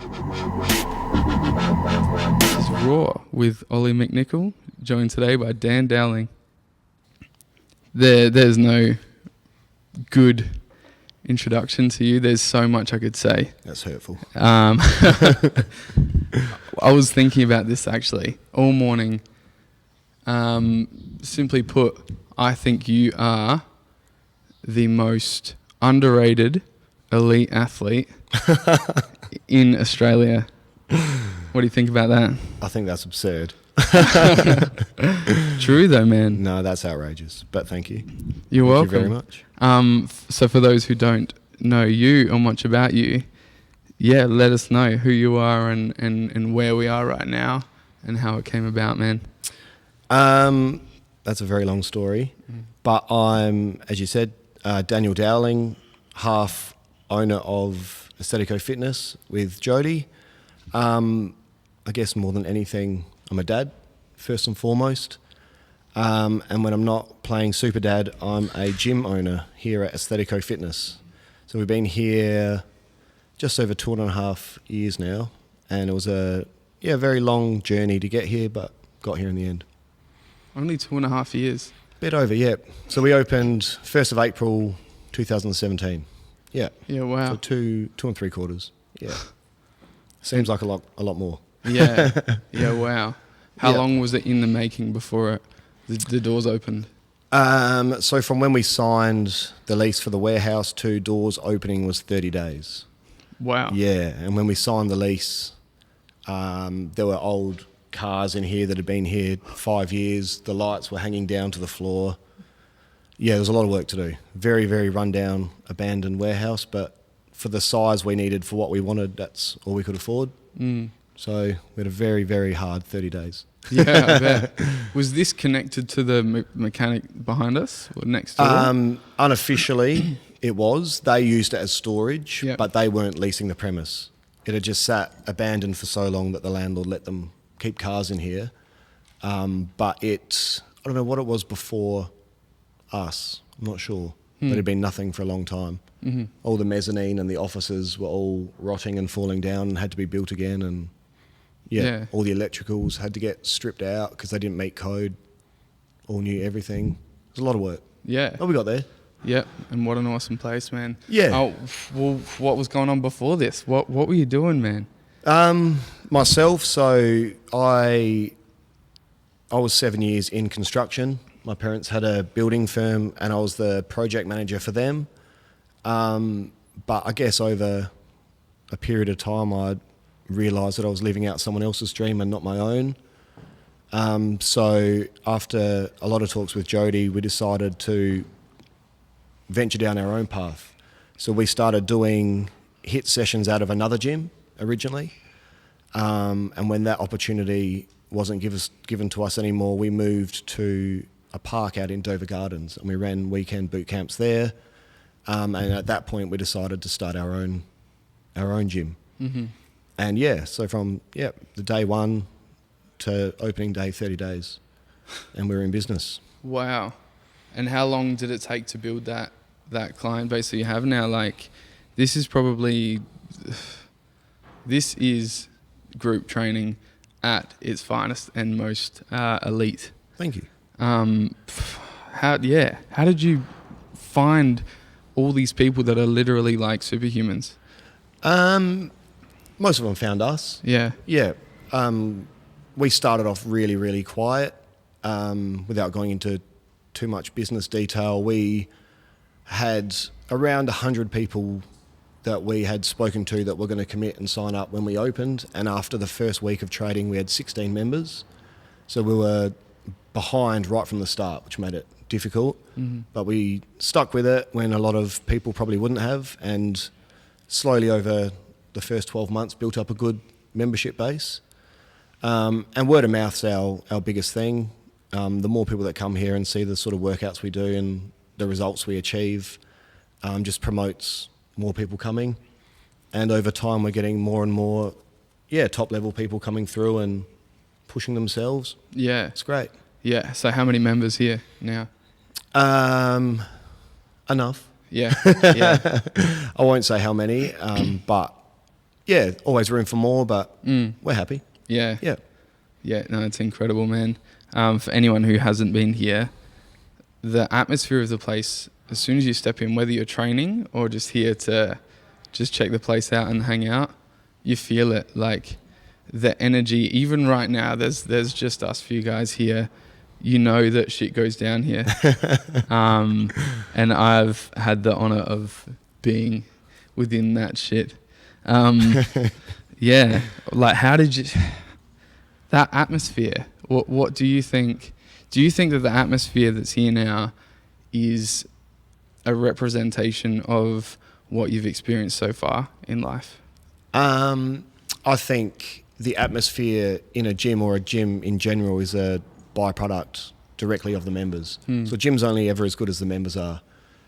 This is Raw with Ollie McNicol, joined today by Dan Dowling. There's no good introduction to you. There's so much I could say. That's hurtful. I was thinking about this actually all morning. Simply put, I think you are the most underrated elite athlete in Australia. What do you think about that? I think that's absurd. True though, man. No, that's outrageous. But thank you. You're welcome. Thank you very much. So for those who don't know you or much about you, let us know who you are and where we are right now and how it came about, man. That's a very long story. But I'm, as you said, Daniel Dowling, half owner of Aesthetico Fitness with Jody. I guess more than anything, I'm a dad, first and foremost. And when I'm not playing Super Dad, I'm a gym owner here at Aesthetico Fitness. So we've been here just over 2.5 years now. And it was a very long journey to get here, but got here in the end. Only 2.5 years. Bit over, yeah. So we opened 1st of April 2017. Yeah. Yeah, wow. So 2.75. Yeah. Seems like a lot more. Yeah. Yeah, wow. How Yeah. long was it in the making before the doors opened? So from when we signed the lease for the warehouse to doors opening was 30 days. Wow. Yeah. And when we signed the lease, there were old cars in here that had been here 5 years. The lights were hanging down to the floor. Yeah, there was a lot of work to do. Very, very rundown, abandoned warehouse, but for the size we needed for what we wanted, that's all we could afford. So we had a very, very hard 30 days. Yeah, I bet. Was this connected to the mechanic behind us or next door? Unofficially, it was. They used it as storage, Yep. but they weren't leasing the premise. It had just sat abandoned for so long that the landlord let them keep cars in here. But I don't know what it was before us. I'm not sure. But it had been nothing for a long time. Mm-hmm. All the mezzanine and the offices were all rotting and falling down and had to be built again. And all the electricals had to get stripped out because they didn't meet code. All new everything. It was a lot of work. Yeah. But we got there. Yeah, and what an awesome place, man. Yeah. Oh, well, what was going on before this? What were you doing, man? Myself, so I was 7 years in construction. My parents had a building firm and I was the project manager for them. But I guess over a period of time, I realised that I was living out someone else's dream and not my own. So after a lot of talks with Jody, we decided to venture down our own path. So we started doing HIIT sessions out of another gym originally. And when that opportunity wasn't given to us anymore, we moved to a park out in Dover Gardens and we ran weekend boot camps there. And at that point we decided to start our own gym. Mm-hmm. And so from the day one to opening day, 30 days, and we were in business. Wow. And how long did it take to build that client base that you have now? Like, this is group training at its finest and most elite. Thank you. How did you find all these people that are literally like superhumans? Most of them found us. Yeah. Yeah. We started off really, really quiet. Without going into too much business detail, we had around 100 people that we had spoken to that were going to commit and sign up when we opened. And after the first week of trading, we had 16 members. So we were behind right from the start, which made it difficult. Mm-hmm. But we stuck with it when a lot of people probably wouldn't have. And slowly over the first 12 months, built up a good membership base. And word of mouth's our biggest thing. The more people that come here and see the sort of workouts we do and the results we achieve, just promotes more people coming. And over time, we're getting more and more, top level people coming through and pushing themselves. Yeah. It's great. Yeah. So how many members here now? Enough. Yeah. Yeah. I won't say how many, but yeah, always room for more, but we're happy. Yeah. Yeah. Yeah, no, it's incredible, man. For anyone who hasn't been here, the atmosphere of the place, as soon as you step in, whether you're training or just here to just check the place out and hang out, you feel it. Like the energy, even right now, there's just us few guys here. You know that shit goes down here. And I've had the honor of being within that shit. Yeah, like how did you... That atmosphere, what do you think? Do you think that the atmosphere that's here now is a representation of what you've experienced so far in life? I think the atmosphere in a gym or a gym in general is a byproduct directly of the members. So gym's only ever as good as the members are.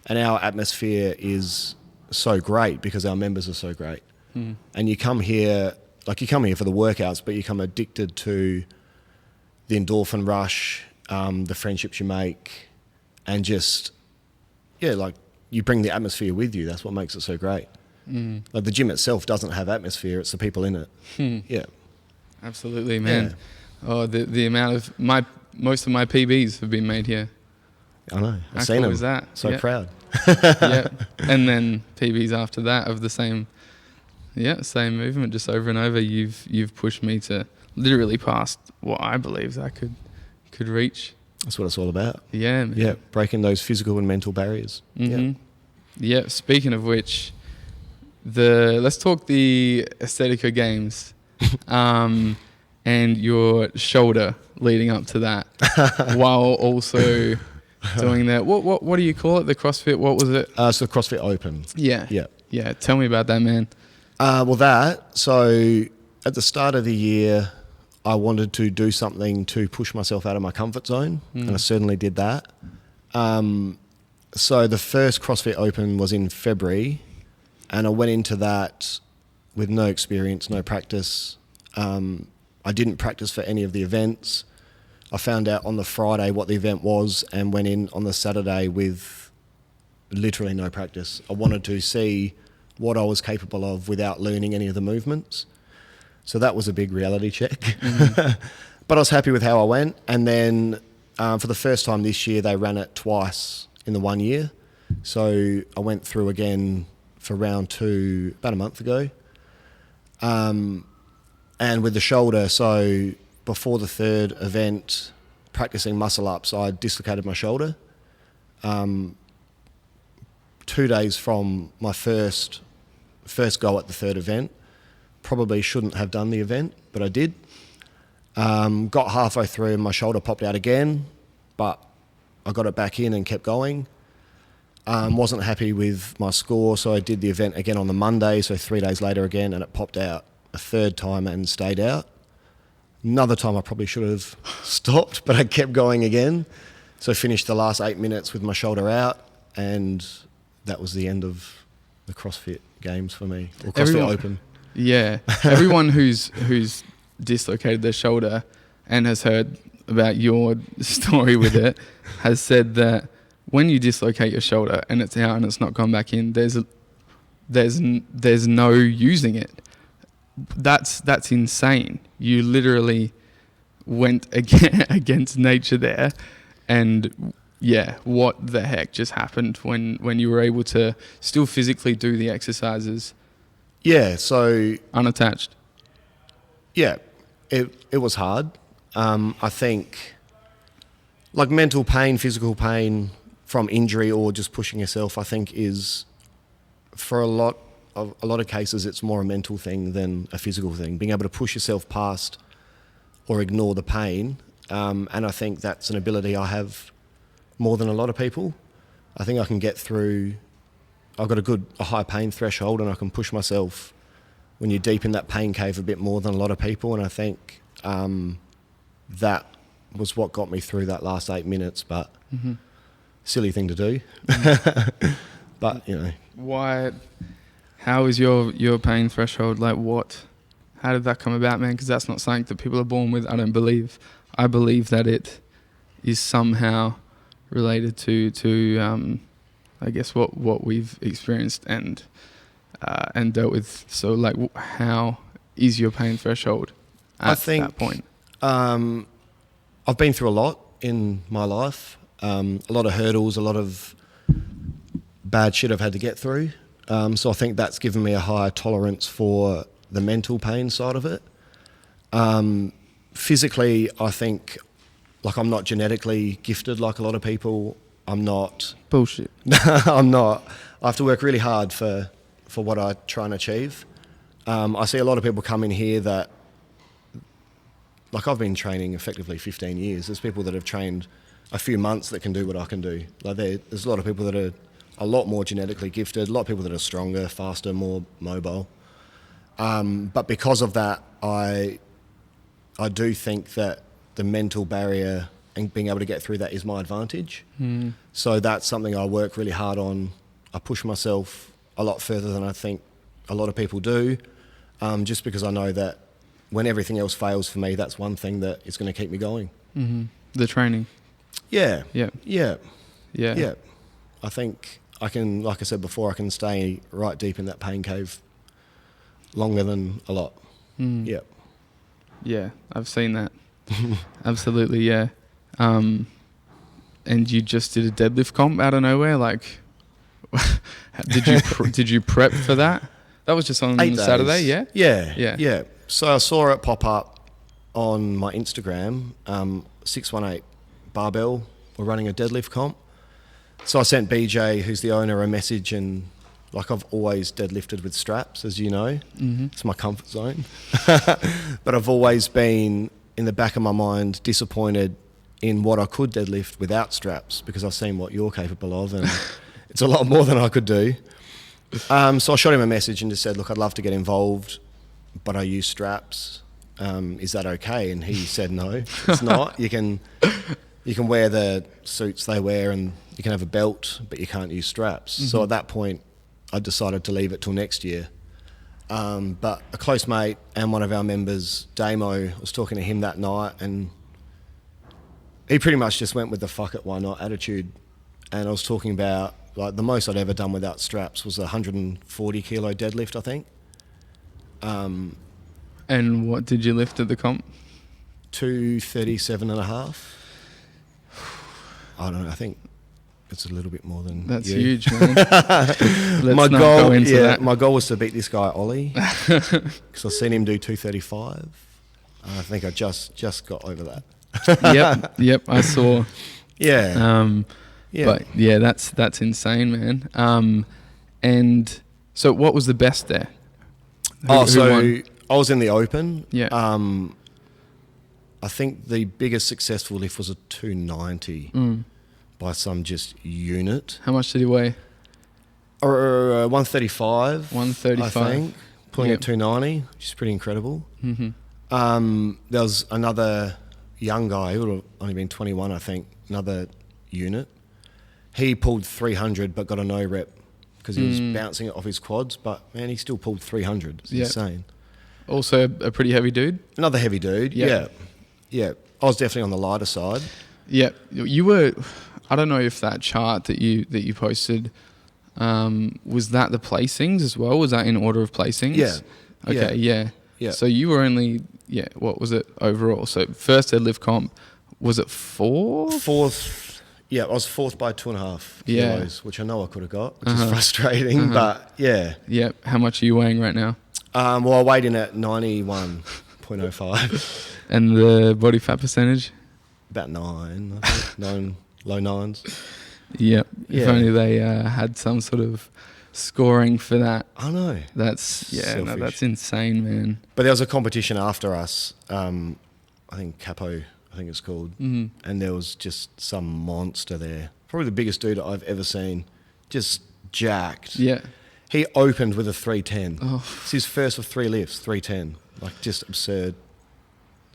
And our atmosphere is so great because our members are so great. And you come here for the workouts, but you come addicted to the endorphin rush, the friendships you make, and just, like you bring the atmosphere with you. That's what makes it so great. Like the gym itself doesn't have atmosphere, it's the people in it. Yeah. Absolutely, man. Yeah. Oh, the amount of most of my PBs have been made here. I know. I've How seen cool them. is that? So proud. Yeah. And then PBs after that of the same movement, just over and over. You've pushed me to literally past what I believed I could reach. That's what it's all about. Yeah, man. Yeah, breaking those physical and mental barriers. Yeah. Speaking of which, let's talk the Aesthetica Games, and your shoulder leading up to that, while also doing that. What do you call it? The CrossFit? What was it? So CrossFit Open. Yeah. Tell me about that, man. So at the start of the year, I wanted to do something to push myself out of my comfort zone, and I certainly did that. So the first CrossFit Open was in February, and I went into that with no experience, no practice. I didn't practice for any of the events. I found out on the Friday what the event was and went in on the Saturday with literally no practice. I wanted to see what I was capable of without learning any of the movements. So that was a big reality check. But I was happy with how I went. And then for the first time this year, they ran it twice in the 1 year. So I went through again for round 2 about a month ago. And with the shoulder, so before the third event, practicing muscle ups, I dislocated my shoulder. 2 days from my first go at the third event. Probably shouldn't have done the event, but I did. Got halfway through and my shoulder popped out again, but I got it back in and kept going. Wasn't happy with my score, so I did the event again on the Monday, so 3 days later again, and it popped out a third time and stayed out. Another time I probably should have stopped, but I kept going again. So I finished the last 8 minutes with my shoulder out, and that was the end of the CrossFit Games for me, or CrossFit Open. Yeah, everyone who's dislocated their shoulder and has heard about your story with it has said that when you dislocate your shoulder and it's out and it's not gone back in, there's no using it. That's insane. You literally went against nature there, and what the heck just happened when you were able to still physically do the exercises? Yeah, so unattached. Yeah, it was hard. I think like mental pain, physical pain from injury or just pushing yourself, I think is for a lot of cases it's more a mental thing than a physical thing. Being able to push yourself past or ignore the pain, and I think that's an ability I have more than a lot of people. I think I can get through. I've got a high pain threshold, and I can push myself when you're deep in that pain cave a bit more than a lot of people. And I think that was what got me through that last 8 minutes. But silly thing to do. But why? How is your pain threshold? Like what? How did that come about, man? Because that's not something that people are born with. I don't believe. I believe that it is somehow related to I guess what we've experienced and and dealt with. So like, how is your pain threshold at that point? I've been through a lot in my life, a lot of hurdles, a lot of bad shit I've had to get through. So I think that's given me a higher tolerance for the mental pain side of it. Physically, I think, like, I'm not genetically gifted like a lot of people. I'm not. Bullshit. I'm not. I have to work really hard for what I try and achieve. I see a lot of people come in here that, like, I've been training effectively 15 years. There's people that have trained a few months that can do what I can do. Like, there's a lot of people that are a lot more genetically gifted, a lot of people that are stronger, faster, more mobile. But because of that, I do think that the mental barrier and being able to get through that is my advantage. So that's something I work really hard on. I push myself a lot further than I think a lot of people do, just because I know that when everything else fails for me, that's one thing that is going to keep me going. The training. Yeah. Yeah. Yeah. Yeah. Yeah. I think I can, like I said before, I can stay right deep in that pain cave longer than a lot. Yeah. Yeah, I've seen that. Absolutely, yeah. And you just did a deadlift comp out of nowhere? Like, did you prep for that? That was just on Saturday, yeah? Yeah. So I saw it pop up on my Instagram, 618 Barbell were running a deadlift comp. So I sent BJ, who's the owner, a message, and like, I've always deadlifted with straps, as you know. It's my comfort zone. But I've always been, in the back of my mind, disappointed in what I could deadlift without straps, because I've seen what you're capable of, and it's a lot more than I could do. So I shot him a message and just said, look, I'd love to get involved, but I use straps. Is that okay? And he said, no, it's not. You can wear the suits they wear, and you can have a belt, but you can't use straps. So at that point, I decided to leave it till next year. But a close mate and one of our members, Damo, I was talking to him that night, and he pretty much just went with the fuck it, why not attitude. And I was talking about, like, the most I'd ever done without straps was a 140 kilo deadlift, I think. And what did you lift at the comp? 237 and a half. I don't know, I think it's a little bit more than That's you. huge, man. Let's not go into that. My goal was to beat this guy, Ollie, because I've seen him do 235. I think I just got over that. Yep, I saw. Yeah. But yeah, that's insane, man. And so what was the best there? Who won? I was in the open. Yeah. I think the biggest successful lift was a 290 by some just unit. How much did he weigh? 135. 135. I think. Pulling at 290, which is pretty incredible. There was another young guy, who would have only been 21, I think, another unit. He pulled 300 but got a no rep because he was bouncing it off his quads, but man, he still pulled 300. It's insane. Also a pretty heavy dude? Another heavy dude, yeah. I was definitely on the lighter side. Yeah. You were, I don't know if that chart that you posted, was that the placings as well? Was that in order of placings? Yeah. Okay, yeah. So you were only, what was it overall? So first deadlift comp, was it fourth? Fourth, I was fourth by 2.5 kilos, which I know I could have got, which is frustrating, but yeah. Yeah, how much are you weighing right now? Well, I weighed in at 91.05. And the body fat percentage? About 9, I think. 9, low 9s. Yep. If only they had some sort of scoring for that. I know. That's that's insane, man. But there was a competition after us. I think Capo, I think it's called. And there was just some monster there. Probably the biggest dude I've ever seen. Just jacked. Yeah. He opened with a 310. Oh. It's his first of 3 lifts, 310. Like, just absurd.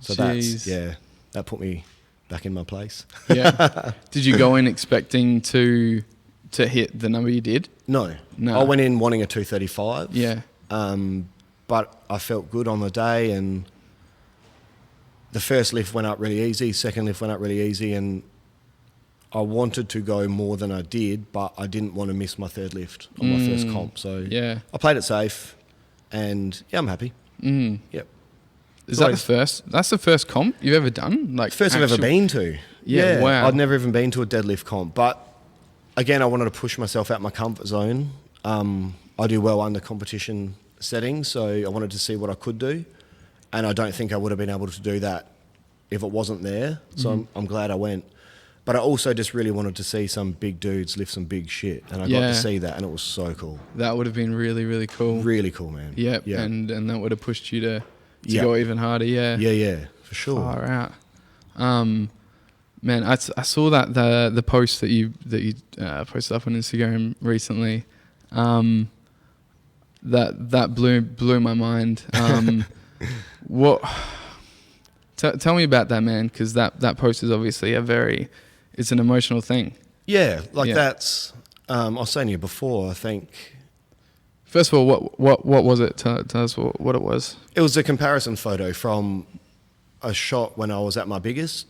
So Jeez. that put me back in my place. Yeah. Did you go in expecting to hit the number you did? No. I went in wanting a 235. Yeah. But I felt good on the day, and the first lift went up really easy, second lift went up really easy, and I wanted to go more than I did, but I didn't want to miss my third lift on my first comp. So I played it safe, and I'm happy. Yep. Is that the first? That's the first comp you've ever done? Like first I've ever been to. Yeah, wow. I'd never even been to a deadlift comp, but again, I wanted to push myself out my comfort zone. I do well under competition settings, so I wanted to see what I could do, and I don't think I would have been able to do that if it wasn't there. So I'm glad I went. But I also just really wanted to see some big dudes lift some big shit, and I got to see that, and it was so cool. That would have been really, really cool. Really cool, man. Yep. Yeah, and that would have pushed you to go even harder. Yeah, for sure. Far out. Man, I saw that the post that you posted up on Instagram recently. That blew my mind. What? Tell me about that, man, because that post is obviously it's an emotional thing. Yeah, that's. I was saying to you before, I think. First of all, what was it? Tell us what it was. It was a comparison photo from a shot when I was at my biggest,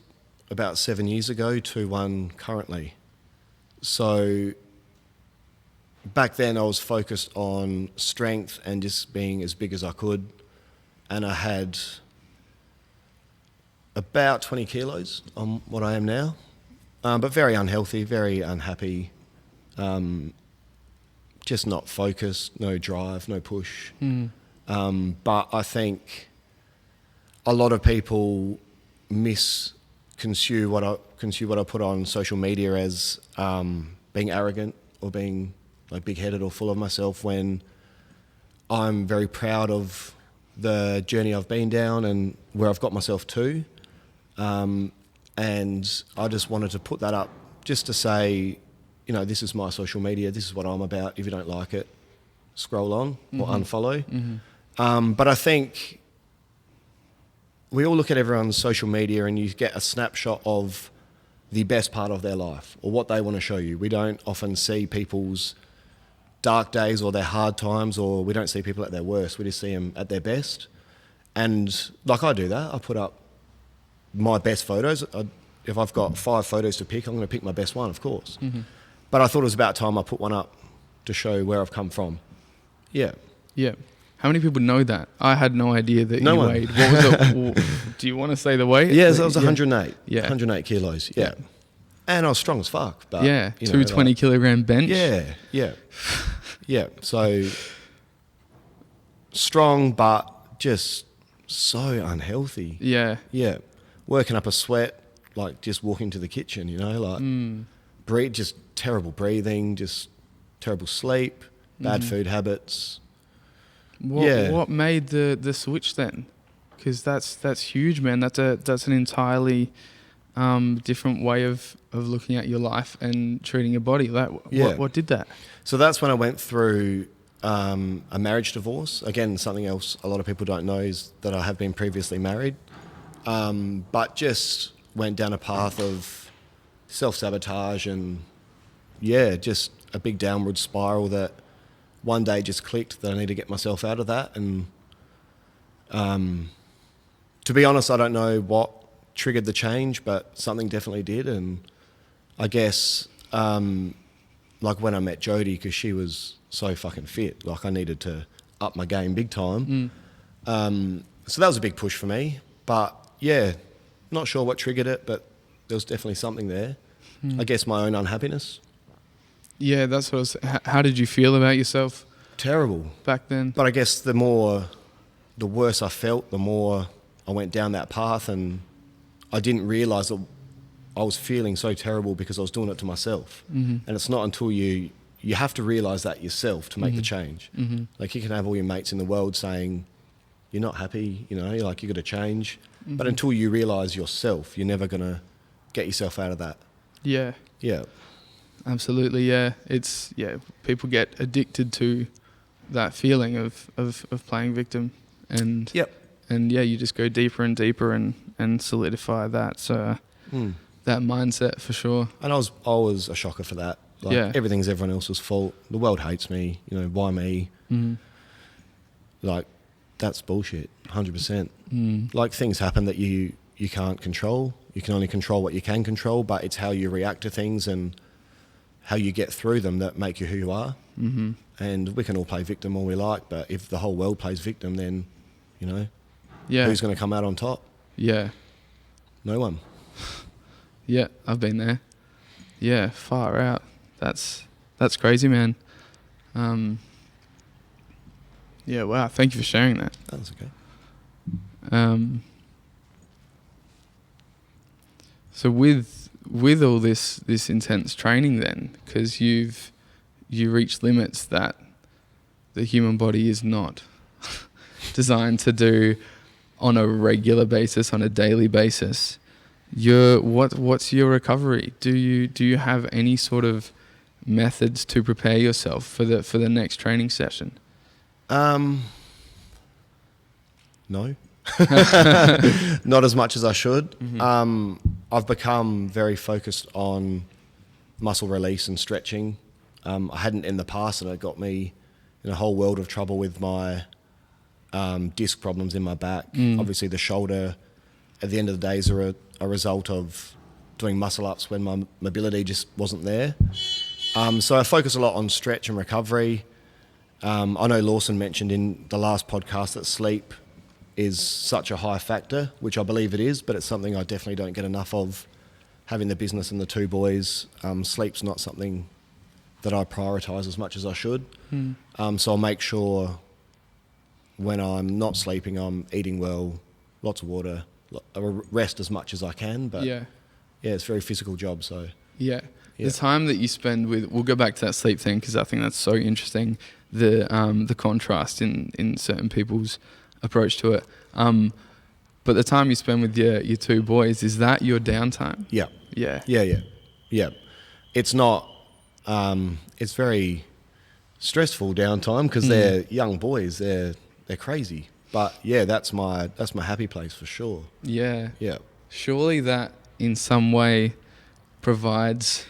about 7 years ago, to one currently. So back then I was focused on strength and just being as big as I could, and I had about 20 kilos on what I am now, but very unhealthy, very unhappy, just not focused, no drive, no push. But I think a lot of people misconstrue what I put on social media as being arrogant or being like big-headed or full of myself, when I'm very proud of the journey I've been down and where I've got myself to. And I just wanted to put that up just to say, this is my social media, this is what I'm about. If you don't like it, scroll on or unfollow. But I think we all look at everyone's social media and you get a snapshot of the best part of their life or what they want to show you. We don't often see people's dark days or their hard times, or we don't see people at their worst. We just see them at their best. And like I do that, I put up my best photos. If I've got 5 photos to pick, I'm going to pick my best one, of course. But I thought it was about time I put one up to show where I've come from. Yeah. How many people know that? I had no idea that you weighed. What was it? Do you want to say the weight? Yeah, so I was 108. 108 kilos. Yeah. And I was strong as fuck. But, 220 kilogram bench. Yeah. So strong, but just so unhealthy. Yeah. Working up a sweat, like just walking to the kitchen, breathe, just terrible breathing, just terrible sleep, bad food habits. What made the switch then? Because that's huge, man. That's an entirely different way of looking at your life and treating your body. What did that? So that's when I went through a marriage divorce. Again, something else a lot of people don't know is that I have been previously married, but just went down a path of self-sabotage and just a big downward spiral that one day just clicked that I need to get myself out of that. And to be honest, I don't know what triggered the change, but something definitely did. And I guess like when I met Jodie, because she was so fucking fit, like I needed to up my game big time. So that was a big push for me. But not sure what triggered it, but there was definitely something there. I guess my own unhappiness. Yeah, that's what I was. How did you feel about yourself? Terrible back then. But I guess the worse I felt, the more I went down that path, and I didn't realise that I was feeling so terrible because I was doing it to myself. And it's not until you have to realise that yourself to make the change. Like you can have all your mates in the world saying you're not happy, you're like you got to change, but until you realise yourself, you're never gonna get yourself out of that. Yeah. Absolutely, yeah. It's people get addicted to that feeling of playing victim, and you just go deeper and deeper and solidify that that mindset for sure. And I was a shocker for that. Like everything's everyone else's fault. The world hates me. Why me? Like that's bullshit. 100%. Like things happen that you can't control. You can only control what you can control, but it's how you react to things and how you get through them that make you who you are. Mm-hmm. And we can all play victim all we like, but if the whole world plays victim, then, you know, Yeah. who's going to come out on top? Yeah. No one. Yeah, I've been there. Yeah, far out. That's crazy, man. Yeah, wow. Thank you for sharing that. That's okay. So with all this intense training, then, because you reach limits that the human body is not designed to do on a regular basis, on a daily basis. What's your recovery? Do you have any sort of methods to prepare yourself for the next training session? No. Not as much as I should. Mm-hmm. I've become very focused on muscle release and stretching. I hadn't in the past, and it got me in a whole world of trouble with my disc problems in my back. Obviously the shoulder at the end of the day is a result of doing muscle ups when my mobility just wasn't there. So I focus a lot on stretch and recovery. I know Lawson mentioned in the last podcast that sleep is such a high factor, which I believe it is, but it's something I definitely don't get enough of. Having the business and the two boys, sleep's not something that I prioritise as much as I should. So I'll make sure when I'm not sleeping, I'm eating well, lots of water, rest as much as I can. But yeah, it's a very physical job. So yeah. The time that you spend with, we'll go back to that sleep thing because I think that's so interesting. The contrast in certain people's approach to it. But the time you spend with your two boys, is that your downtime? Yeah. Yeah. It's not. It's very stressful downtime because they're young boys. They're crazy. But yeah, that's my happy place for sure. Yeah. Yeah. Surely that in some way provides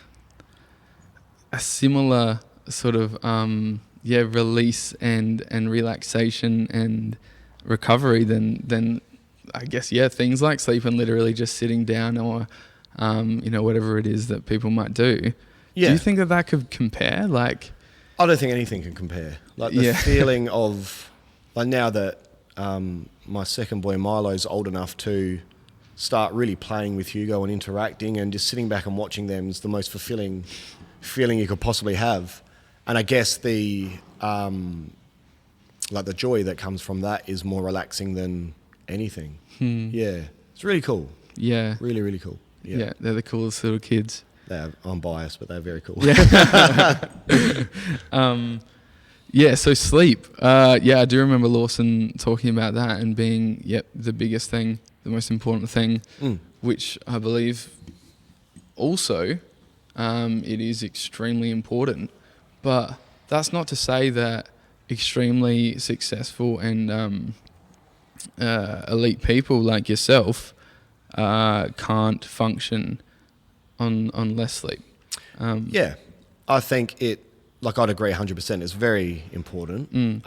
a similar sort of release and relaxation and recovery than I guess things like sleep and literally just sitting down or whatever it is that people might do. Yeah. Do you think that could compare? Like, I don't think anything can compare. Like the feeling of like now that my second boy Milo's old enough to start really playing with Hugo and interacting, and just sitting back and watching them is the most fulfilling feeling you could possibly have. And I guess the the joy that comes from that is more relaxing than anything. Yeah, it's really cool. Yeah, really, really cool. Yeah, they're the coolest little kids. I'm biased, but they're very cool. Yeah. So sleep. I do remember Lawson talking about that and being the biggest thing, the most important thing, which I believe also it is extremely important. But that's not to say that extremely successful and elite people like yourself can't function on less sleep. I think I'd agree 100%. It's very important.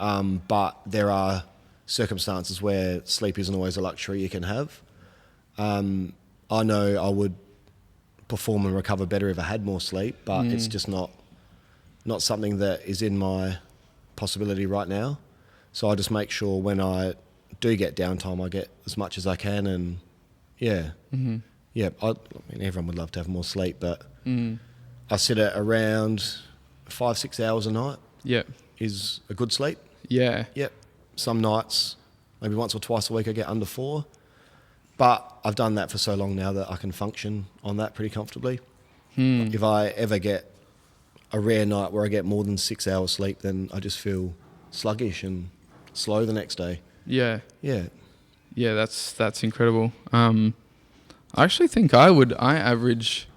But there are circumstances where sleep isn't always a luxury you can have. I know I would perform and recover better if I had more sleep, but it's just not something that is in my possibility right now. So I just make sure when I do get downtime, I get as much as I can. And I mean, everyone would love to have more sleep, but I sit at around 5-6 hours a night. Is a good sleep. Some nights, maybe once or twice a week, I get under 4, but I've done that for so long now that I can function on that pretty comfortably. If I ever get a rare night where I get more than 6 hours sleep, then I just feel sluggish and slow the next day. That's incredible. I actually think I average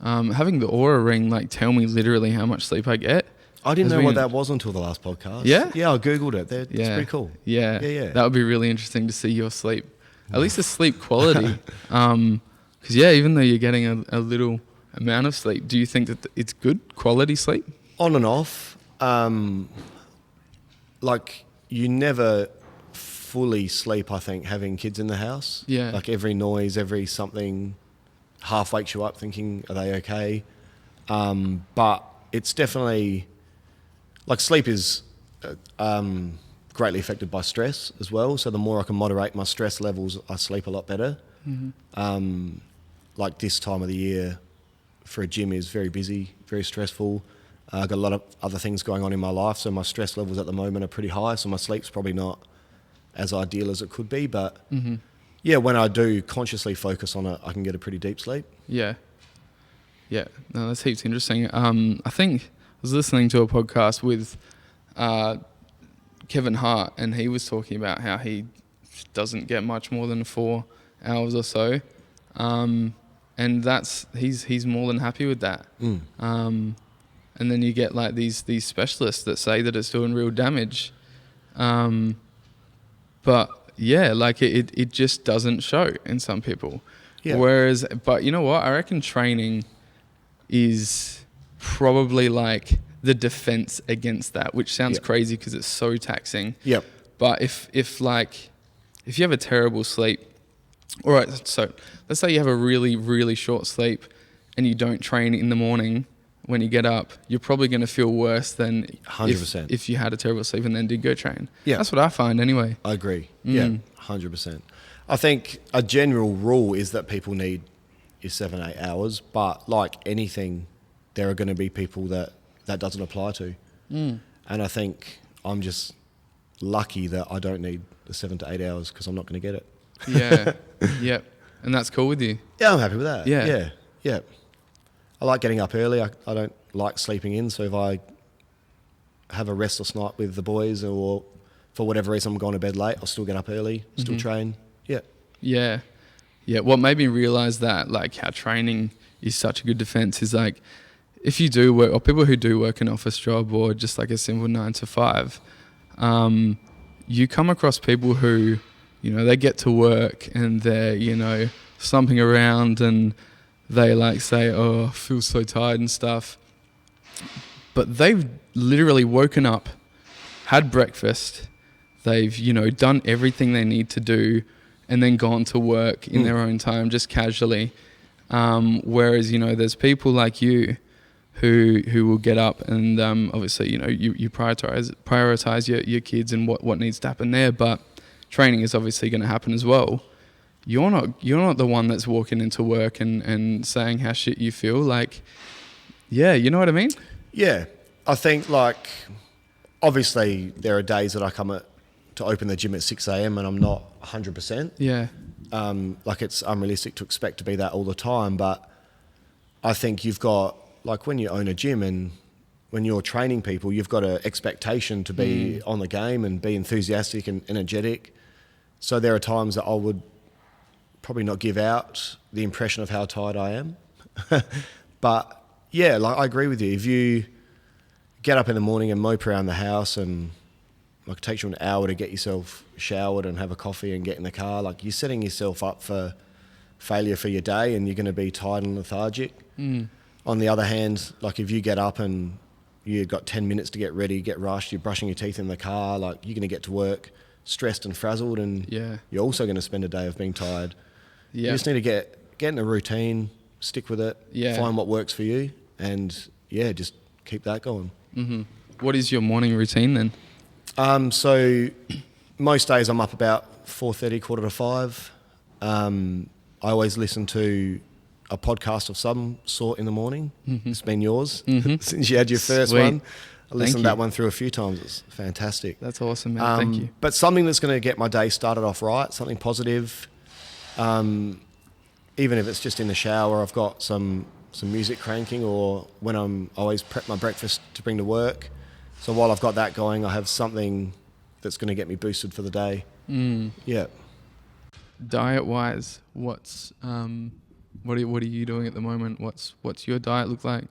having the Aura ring tell me literally how much sleep I get. I didn't know what that was until the last podcast. Yeah, I googled it. It's pretty cool. Yeah. That would be really interesting to see your sleep, at least the sleep quality. Because even though you're getting a little amount of sleep, do you think that it's good quality sleep? On and off. You never fully sleep, I think, having kids in the house. Like every noise, every something half wakes you up thinking, are they okay? But it's definitely, like sleep is greatly affected by stress as well. So the more I can moderate my stress levels, I sleep a lot better. Like this time of the year for a gym is very busy, very stressful. I've got a lot of other things going on in my life, so my stress levels at the moment are pretty high, so my sleep's probably not as ideal as it could be. But yeah, when I do consciously focus on it, I can get a pretty deep sleep. Yeah. Yeah. No, that's heaps interesting. I think I was listening to a podcast with Kevin Hart, and he was talking about how he doesn't get much more than 4 hours or so. And he's more than happy with that. And then you get like these specialists that say that it's doing real damage. But yeah, like it just doesn't show in some people. Yeah. Whereas, but you know what? I reckon training is probably like the defense against that, which sounds crazy because it's so taxing. Yep. But if you have a terrible sleep, all right, so let's say you have a really, really short sleep and you don't train in the morning when you get up, you're probably going to feel worse than 100% if you had a terrible sleep and then did go train. Yeah. That's what I find anyway. I agree. Yeah, 100%. I think a general rule is that people need your 7-8 hours, but like anything, there are going to be people that doesn't apply to. And I think I'm just lucky that I don't need the 7 to 8 hours because I'm not going to get it. Yeah. Yep. And that's cool with you? Yeah, I'm happy with that. Yeah. I like getting up early. I don't like sleeping in. So if I have a restless night with the boys or for whatever reason I'm going to bed late, I'll still get up early, still train. Yeah. Yeah. Yeah. What made me realize that, like how training is such a good defense is like, if you do work, or people who do work an office job or just like a simple 9 to 5, you come across people who, you know, they get to work and they're, you know, slumping around and they like say, oh, I feel so tired and stuff. But they've literally woken up, had breakfast, they've, you know, done everything they need to do and then gone to work in their own time, just casually. Whereas, you know, there's people like you who will get up and obviously, you know, you prioritize your kids and what needs to happen there, but training is obviously going to happen as well. You're not the one that's walking into work and saying how shit you feel. Like, yeah, you know what I mean? Yeah. I think like, obviously there are days that I come to open the gym at 6 a.m. and I'm not 100%. Yeah. Like it's unrealistic to expect to be that all the time. But I think you've got, like when you own a gym and when you're training people, you've got an expectation to be on the game and be enthusiastic and energetic. So there are times that I would probably not give out the impression of how tired I am. But yeah, like I agree with you. If you get up in the morning and mope around the house and like it takes you an hour to get yourself showered and have a coffee and get in the car, like you're setting yourself up for failure for your day and you're going to be tired and lethargic. On the other hand, like if you get up and you've got 10 minutes to get ready, get rushed, you're brushing your teeth in the car, like you're going to get to work stressed and frazzled and you're also going to spend a day of being tired. You just need to get in a routine, stick with it, find what works for you and just keep that going. What is your morning routine then? So most days I'm up about 4:30, 4:45. I always listen to a podcast of some sort in the morning. It's been yours since you had your first one. I listened to that one through a few times. It's fantastic. That's awesome, man. Thank you. But something that's going to get my day started off right, something positive. Even if it's just in the shower, I've got some music cranking, or when I always prep my breakfast to bring to work. So while I've got that going, I have something that's going to get me boosted for the day. Yeah. Diet-wise, what are you doing at the moment? What's your diet look like?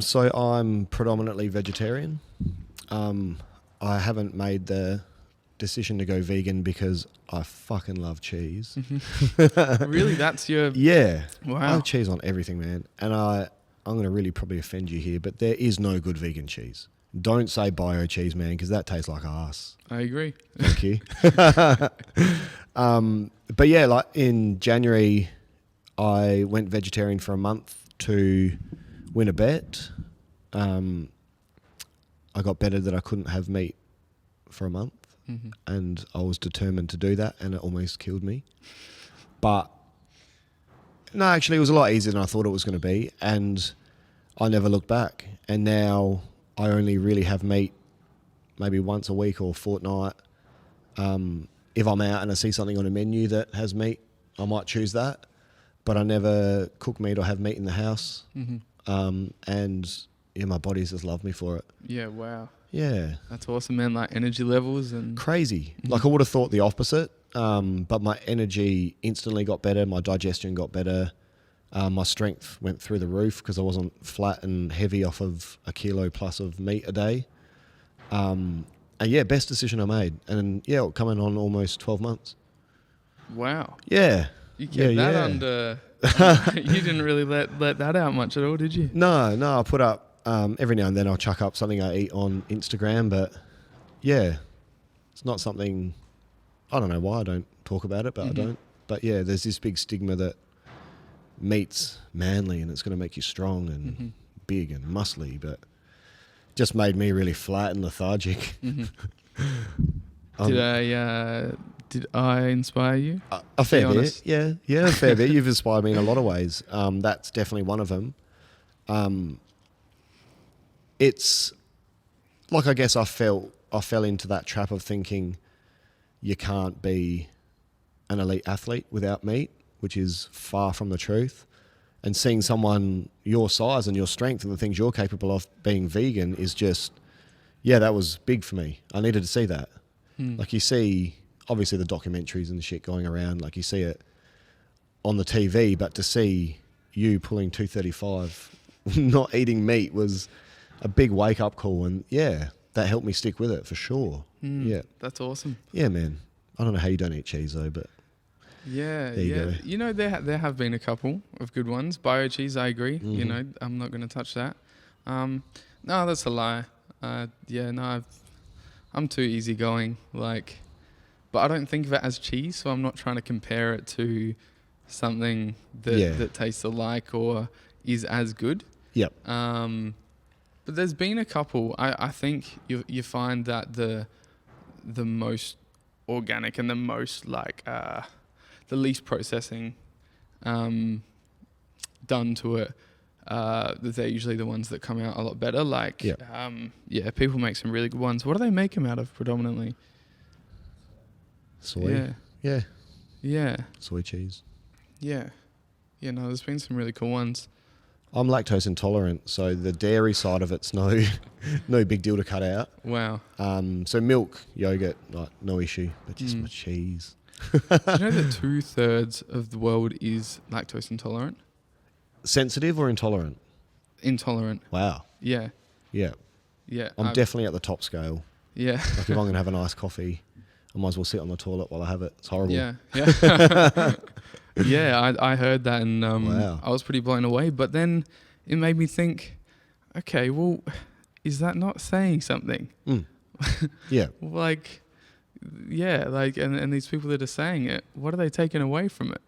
So I'm predominantly vegetarian. I haven't made the decision to go vegan because I fucking love cheese. Really? That's your... Yeah. Wow. I have cheese on everything, man. And I'm going to really probably offend you here, but there is no good vegan cheese. Don't say bio cheese, man, because that tastes like ass. I agree. Thank you. But yeah, like in January, I went vegetarian for a month to win a bet. I got betted that I couldn't have meat for a month, and I was determined to do that, and it almost killed me. But no, actually, it was a lot easier than I thought it was going to be, and I never looked back. And now I only really have meat maybe once a week or fortnight. If I'm out and I see something on a menu that has meat, I might choose that. But I never cook meat or have meat in the house. And yeah, my body's just loved me for it. Yeah, wow. Yeah. That's awesome, man. Like energy levels and... Crazy. Like I would have thought the opposite. But my energy instantly got better. My digestion got better. My strength went through the roof because I wasn't flat and heavy off of a kilo plus of meat a day. And yeah, best decision I made. And yeah, coming on almost 12 months. Wow. Yeah. You kept that under... you didn't really let that out much at all, did you? No, I put up, every now and then I'll chuck up something I eat on Instagram, but yeah, it's not something, I don't know why I don't talk about it, but I don't. But yeah, there's this big stigma that meat's manly and it's going to make you strong and big and muscly, but just made me really flat and lethargic. Did I inspire you? A fair bit, yeah, a fair bit. You've inspired me in a lot of ways. That's definitely one of them. It's like, I guess I fell into that trap of thinking you can't be an elite athlete without meat, which is far from the truth. And seeing someone your size and your strength and the things you're capable of being vegan is just, yeah, that was big for me. I needed to see that. Like you see, obviously the documentaries and shit going around, like you see it on the TV, but to see you pulling 235, not eating meat was a big wake up call. And yeah, that helped me stick with it for sure. Yeah. That's awesome. Yeah, man. I don't know how you don't eat cheese though, but yeah. there you go. You know, there have been a couple of good ones. Bio cheese, I agree. You know, I'm not going to touch that. No, that's a lie. I'm too easygoing, like, but I don't think of it as cheese, so I'm not trying to compare it to something that tastes alike or is as good. Yep. But there's been a couple. I think you find that the most organic and the most like the least processing done to it. They're usually the ones that come out a lot better. Like, people make some really good ones. What do they make them out of predominantly? Soy. Yeah. Soy cheese. Yeah. Yeah, no, there's been some really cool ones. I'm lactose intolerant, so the dairy side of it's no big deal to cut out. Wow. So milk, yogurt, like no issue, but just my cheese. Do you know that 2/3 of the world is lactose intolerant? Sensitive or intolerant? Intolerant. Wow. Yeah. Yeah. Yeah. I'm definitely at the top scale. Yeah. Like if I'm going to have a nice coffee, I might as well sit on the toilet while I have it. It's horrible. Yeah. Yeah, I heard that and wow. I was pretty blown away. But then it made me think, okay, well, is that not saying something? Yeah. Like, yeah, like, and these people that are saying it, what are they taking away from it?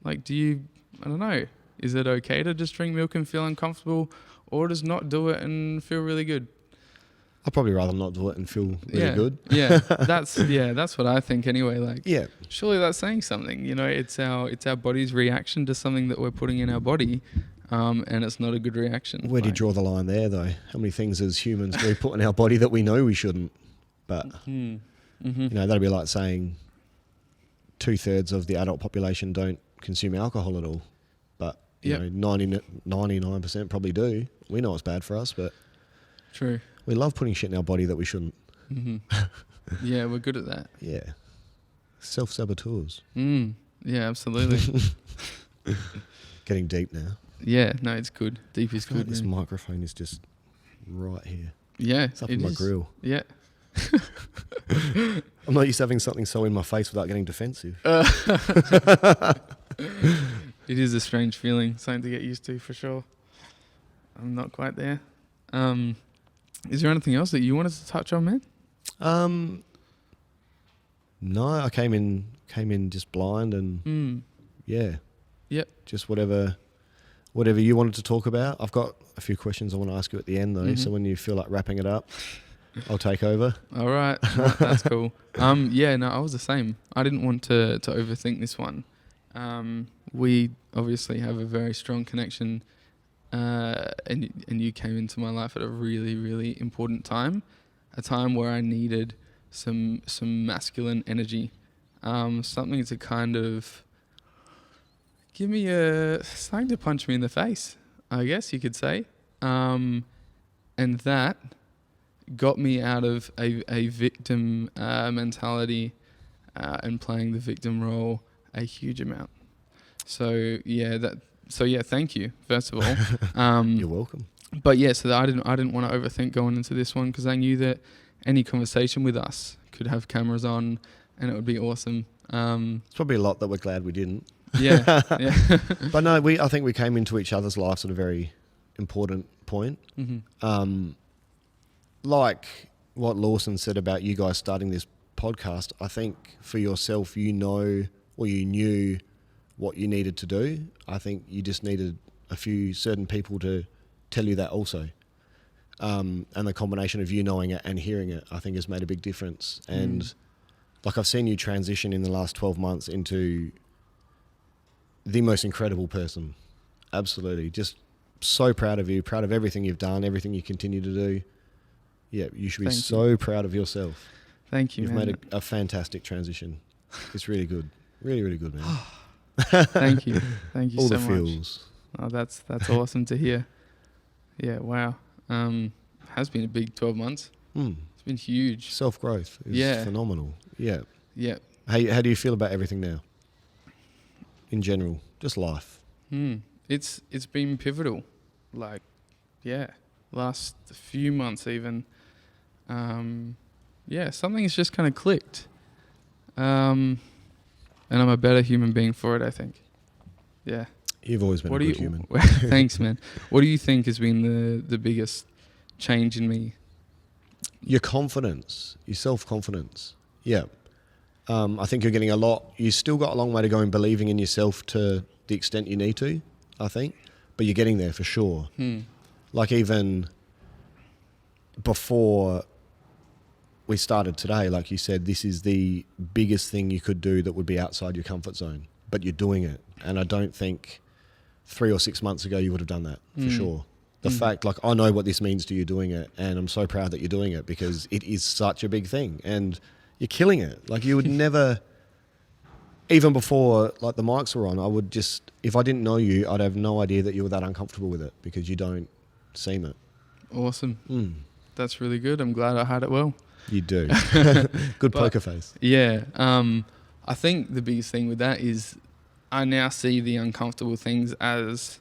Like, I don't know, is it okay to just drink milk and feel uncomfortable, or just not do it and feel really good? I'd probably rather not do it and feel really good. Yeah, that's what I think anyway. Like, yeah, surely that's saying something. You know, it's our body's reaction to something that we're putting in our body, and it's not a good reaction. Where do you draw the line there, though? How many things as humans do we put in our body that we know we shouldn't? But you know, that'd be like saying 2/3 of the adult population don't consume alcohol at all, but you know, 99% probably do. We know it's bad for us, but true. We love putting shit in our body that we shouldn't. Yeah, we're good at that. Yeah. Self-Sabotage. Yeah, absolutely. Getting deep now. Yeah, no, it's good. Deep is good. Like this microphone is just right here. Yeah. It's up in my grill. Yeah. I'm not used to having something so in my face without getting defensive. It is a strange feeling, something to get used to for sure. I'm not quite there. Is there anything else that you wanted to touch on, man? No, I came in just blind and yeah. Yep. Just whatever you wanted to talk about. I've got a few questions I want to ask you at the end, though. Mm-hmm. So when you feel like wrapping it up, I'll take over. All right. No, that's cool. Yeah, no, I was the same. I didn't want to overthink this one. We obviously have a very strong connection, and you came into my life at a really, really important time, a time where I needed some masculine energy, something to kind of give me something to punch me in the face, I guess you could say, and that got me out of a victim mentality and playing the victim role a huge amount. So thank you, first of all. You're welcome. But yeah, so I didn't want to overthink going into this one, because I knew that any conversation with us could have cameras on and it would be awesome. It's probably a lot that we're glad we didn't. Yeah. But no, I think we came into each other's lives at a very important point. Mm-hmm. Like what Lawson said about you guys starting this podcast, I think for yourself, you knew what you needed to do. I think you just needed a few certain people to tell you that also. And the combination of you knowing it and hearing it, I think has made a big difference. And like I've seen you transition in the last 12 months into the most incredible person. Absolutely. Just so proud of you, proud of everything you've done, everything you continue to do. Yeah, you should be so proud of yourself. Thank you, You've man. made a fantastic transition. It's really good. Really, really good, man. Thank you. Thank you All so the much. feels. Oh, that's awesome to hear. Yeah, wow. Has been a big 12 months. It's been huge. Self-growth is phenomenal. Yeah. Yeah. How do you feel about everything now? In general, just life. It's been pivotal. Like, yeah, last few months even. Something's just kind of clicked. And I'm a better human being for it, I think. Yeah. You've always been a good human. Thanks, man. What do you think has been the biggest change in me? Your confidence, your self-confidence. Yeah. I think you're getting you still got a long way to go in believing in yourself to the extent you need to, I think. But you're getting there for sure. Like even before we started today, like you said, this is the biggest thing you could do that would be outside your comfort zone, but you're doing it. And I don't think 3 or 6 months ago you would have done that for sure. The fact, like, I know what this means to you doing it, and I'm so proud that you're doing it because it is such a big thing and you're killing it. Like, you would never, even before like the mics were on, I would just, if I didn't know you, I'd have no idea that you were that uncomfortable with it because you don't seem it. Awesome. That's really good. I'm glad I had it well. You do. Good poker face. Yeah. I think the biggest thing with that is I now see the uncomfortable things as,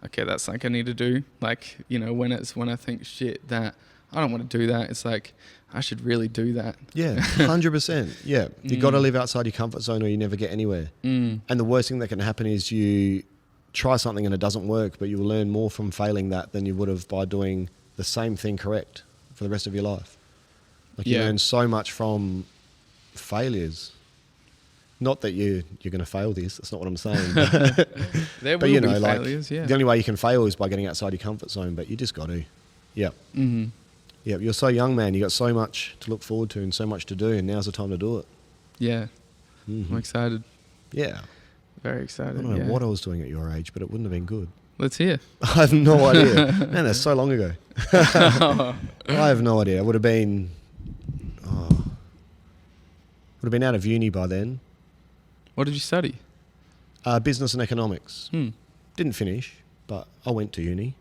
okay, that's something I need to do. Like, you know, when I think, shit, that I don't want to do that, it's like, I should really do that. Yeah, 100%. Yeah. You got to live outside your comfort zone or you never get anywhere. And the worst thing that can happen is you try something and it doesn't work, but you will learn more from failing that than you would have by doing the same thing correct for the rest of your life. Like you learn so much from failures. Not that you're going to fail this. That's not what I'm saying. There will be failures, The only way you can fail is by getting outside your comfort zone, but you just got to. Yeah. Yeah, you're so young, man. You got so much to look forward to and so much to do, and now's the time to do it. Yeah. I'm excited. Yeah. Very excited. I don't know what I was doing at your age, but it wouldn't have been good. Let's hear. I have no idea. Man, that's so long ago. I have no idea. I would have been out of uni by then. What did you study? Business and economics. Didn't finish, but I went to uni.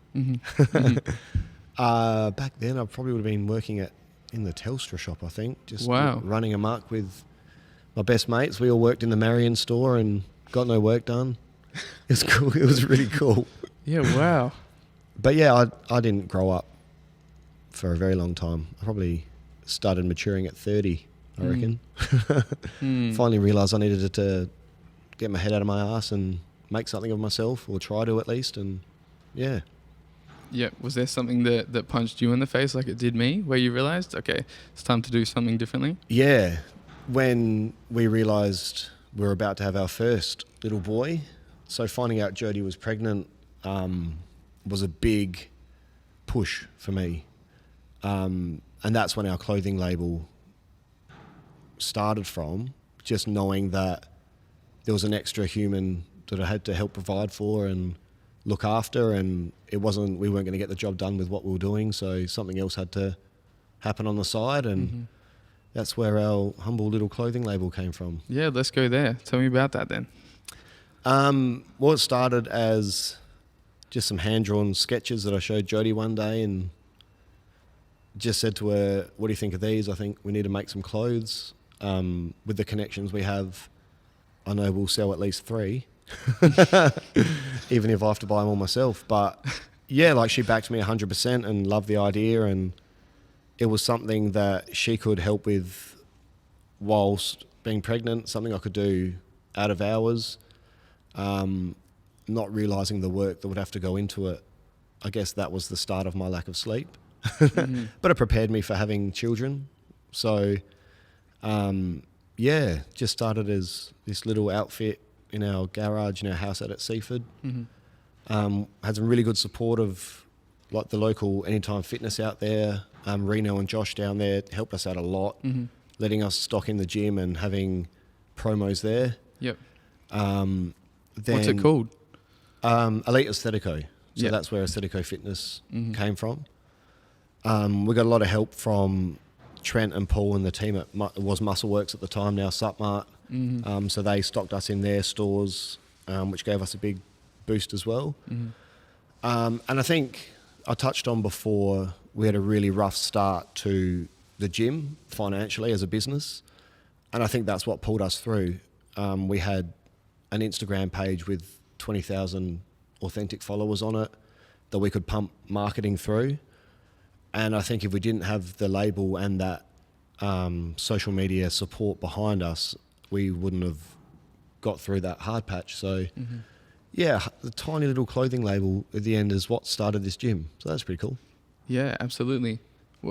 Back then, I probably would have been working in the Telstra shop, I think. Just running amok with my best mates. We all worked in the Marion store and got no work done. It was cool. It was really cool. Yeah, wow. But yeah, I didn't grow up for a very long time. I probably started maturing at 30, I reckon. Finally realised I needed to get my head out of my ass and make something of myself, or try to at least, and yeah. Yeah, was there something that punched you in the face like it did me, where you realised, okay, it's time to do something differently? Yeah, when we realised we were about to have our first little boy, So finding out Jodie was pregnant was a big push for me. And that's when our clothing label started from, just knowing that there was an extra human that I had to help provide for and look after, and we weren't going to get the job done with what we were doing, so something else had to happen on the side, and that's where our humble little clothing label came from. Yeah, let's go there. Tell me about that then. Well, it started as just some hand-drawn sketches that I showed Jodie one day and just said to her, what do you think of these? I think we need to make some clothes. With the connections we have, I know we'll sell at least 3, even if I have to buy them all myself. But yeah, like she backed me 100% and loved the idea, and it was something that she could help with whilst being pregnant, something I could do out of hours, not realising the work that would have to go into it. I guess that was the start of my lack of sleep. But it prepared me for having children. So, yeah, just started as this little outfit in our garage in our house out at Seaford. Had some really good support of like the local Anytime Fitness out there. Reno and Josh down there helped us out a lot, letting us stock in the gym and having promos there. Yep. Then, What's it called? Elite Aesthetico. So that's where Aesthetico Fitness came from. We got a lot of help from Trent and Paul and the team at it was Muscleworks at the time, now Supmart. So they stocked us in their stores, which gave us a big boost as well. And I think I touched on before, we had a really rough start to the gym financially as a business. And I think that's what pulled us through. We had an Instagram page with 20,000 authentic followers on it that we could pump marketing through. And I think if we didn't have the label and that social media support behind us, we wouldn't have got through that hard patch. So, yeah, the tiny little clothing label at the end is what started this gym. So that's pretty cool. Yeah, absolutely.